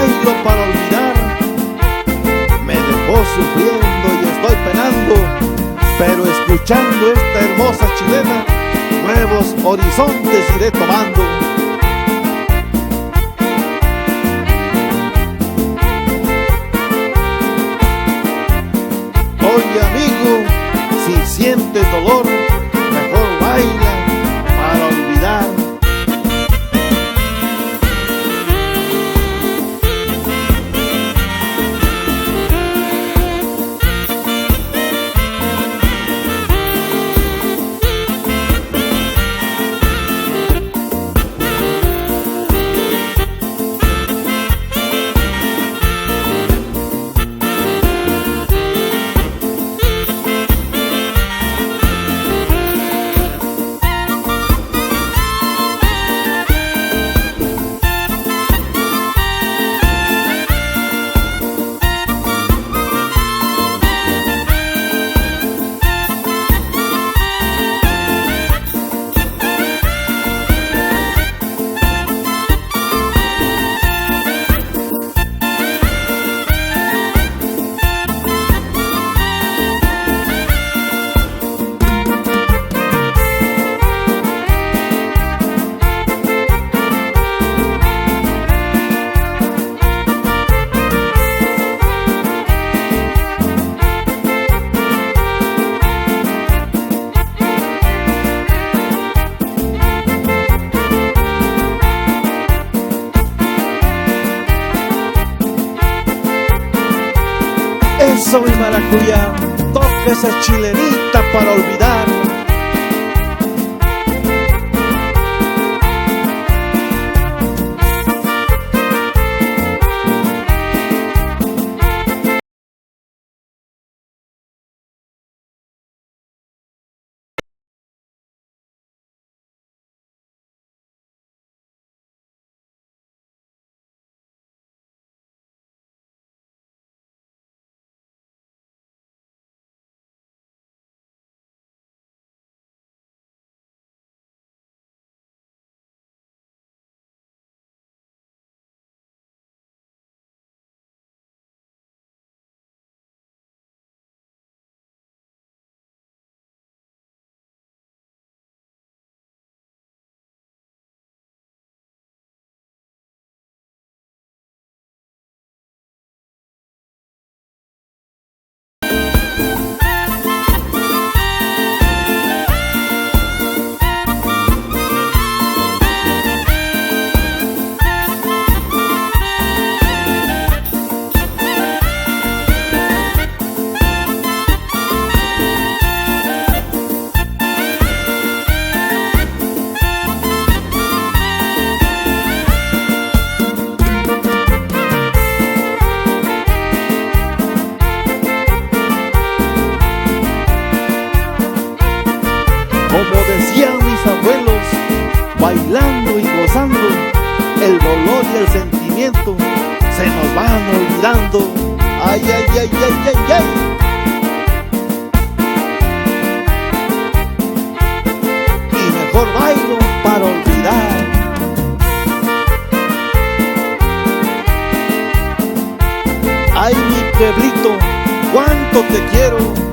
bailo para olvidar. Me dejó sufriendo y estoy penando, pero escuchando esta hermosa chilena, nuevos horizontes iré tomando. Oye amigo, si sientes dolor, mejor baila para olvidar. Eso mi maracuyá, toca esa chilenita para olvidar. Como decían mis abuelos, bailando y gozando, el dolor y el sentimiento se nos van olvidando. Ay, ay, ay, ay, ay, ay. Y mejor bailo para olvidar. Ay, mi pueblito, cuánto te quiero.